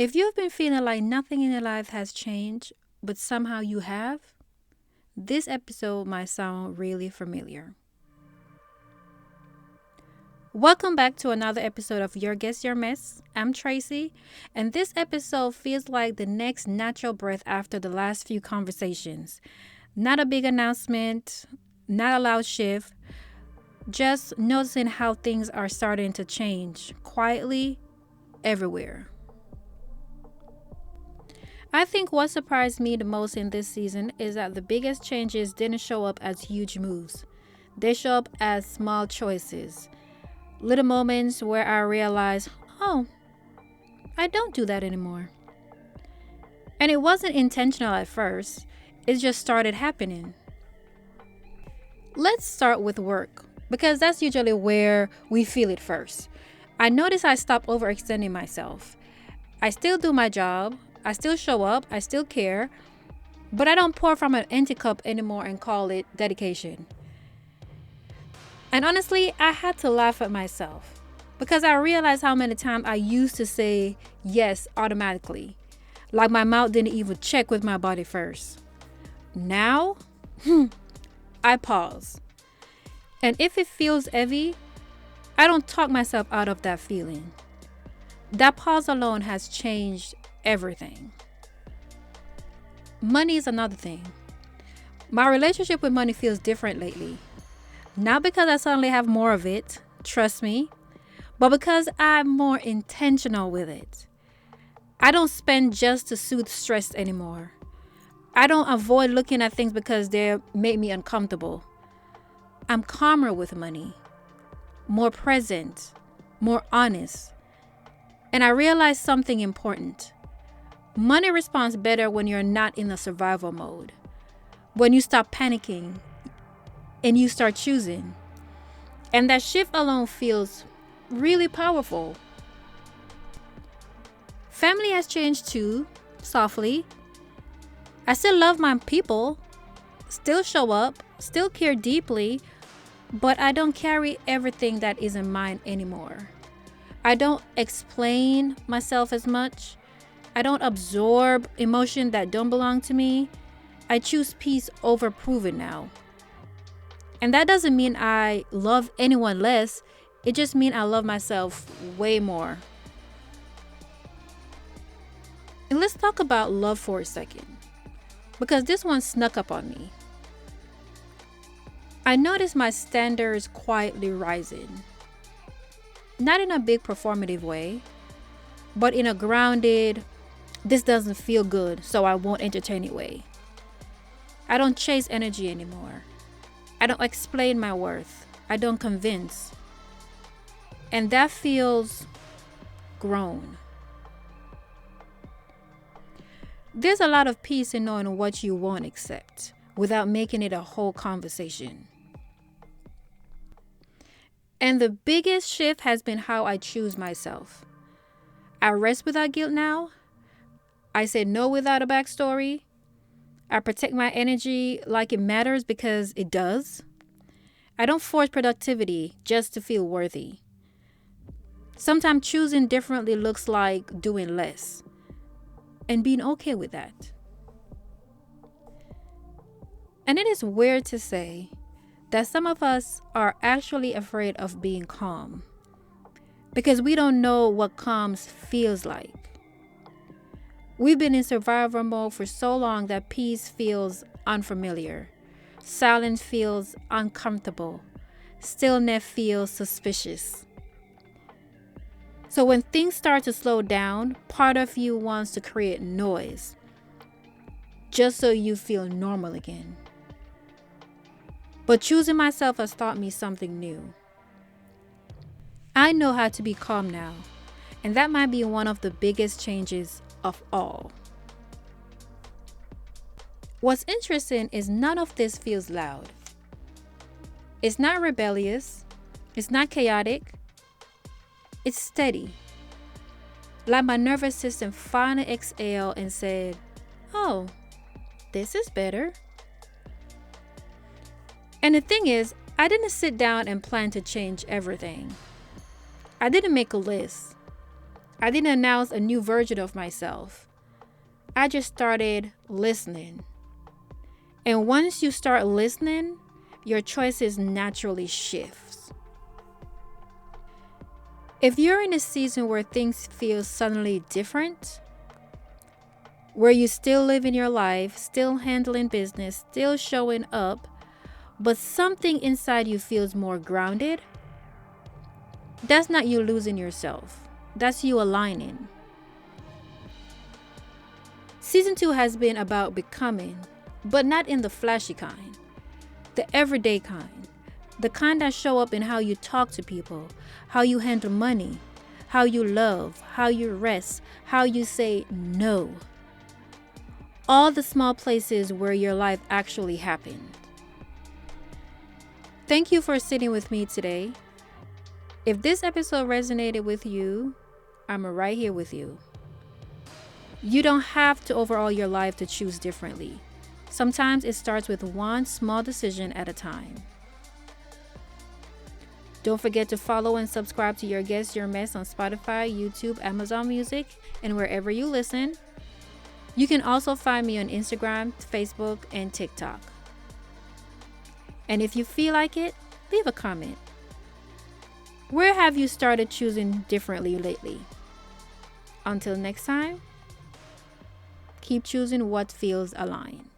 If you've been feeling like nothing in your life has changed, but somehow you have, this episode might sound really familiar. Welcome back to another episode of Your Guess Your Mess. I'm Tracy, and this episode feels like the next natural breath after the last few conversations. Not a big announcement, not a loud shift, just noticing how things are starting to change quietly everywhere. I think what surprised me the most in this season is that the biggest changes didn't show up as huge moves. They show up as small choices. Little moments where I realized, oh, I don't do that anymore. And it wasn't intentional at first, it just started happening. Let's start with work, because that's usually where we feel it first. I noticed I stopped overextending myself. I still do my job, I still show up, I still care, but I don't pour from an empty cup anymore and call it dedication. And honestly, I had to laugh at myself because I realized how many times I used to say yes automatically, like my mouth didn't even check with my body first. Now, I pause. And if it feels heavy, I don't talk myself out of that feeling. That pause alone has changed everything. Money is another thing. My relationship with money feels different lately. Not because I suddenly have more of it, trust me, but because I'm more intentional with it. I don't spend just to soothe stress anymore. I don't avoid looking at things because they make me uncomfortable. I'm calmer with money, more present, more honest. And I realize something important. Money responds better when you're not in a survival mode. When you stop panicking and you start choosing. And that shift alone feels really powerful. Family has changed too, softly. I still love my people, still show up, still care deeply, but I don't carry everything that isn't mine anymore. I don't explain myself as much. I don't absorb emotion that don't belong to me. I choose peace over proving now. And that doesn't mean I love anyone less. It just means I love myself way more. And let's talk about love for a second, because this one snuck up on me. I noticed my standards quietly rising. Not in a big performative way, but in a grounded, this doesn't feel good, so I won't entertain it way. I don't chase energy anymore. I don't explain my worth. I don't convince. And that feels grown. There's a lot of peace in knowing what you won't accept without making it a whole conversation. And the biggest shift has been how I choose myself. I rest without guilt now. I say no without a backstory. I protect my energy like it matters because it does. I don't force productivity just to feel worthy. Sometimes choosing differently looks like doing less and being okay with that. And it is weird to say that some of us are actually afraid of being calm because we don't know what calm feels like. We've been in survival mode for so long that peace feels unfamiliar. Silence feels uncomfortable. Stillness feels suspicious. So when things start to slow down, part of you wants to create noise just so you feel normal again. But choosing myself has taught me something new. I know how to be calm now, and that might be one of the biggest changes of all. What's interesting is none of this feels loud. It's not rebellious. It's not chaotic. It's steady. Like my nervous system finally exhaled and said, oh, this is better. And the thing is, I didn't sit down and plan to change everything. I didn't make a list. I didn't announce a new version of myself. I just started listening. And once you start listening, your choices naturally shift. If you're in a season where things feel suddenly different, where you still live in your life, still handling business, still showing up, but something inside you feels more grounded, that's not you losing yourself. That's you aligning. Season 2 has been about becoming, but not in the flashy kind, the everyday kind, the kind that show up in how you talk to people, how you handle money, how you love, how you rest, how you say no. All the small places where your life actually happened. Thank you for sitting with me today. If this episode resonated with you, I'm right here with you. You don't have to overhaul your life to choose differently. Sometimes it starts with one small decision at a time. Don't forget to follow and subscribe to Your Guess, Your Mess on Spotify, YouTube, Amazon Music, and wherever you listen. You can also find me on Instagram, Facebook, and TikTok. And if you feel like it, leave a comment. Where have you started choosing differently lately? Until next time, keep choosing what feels aligned.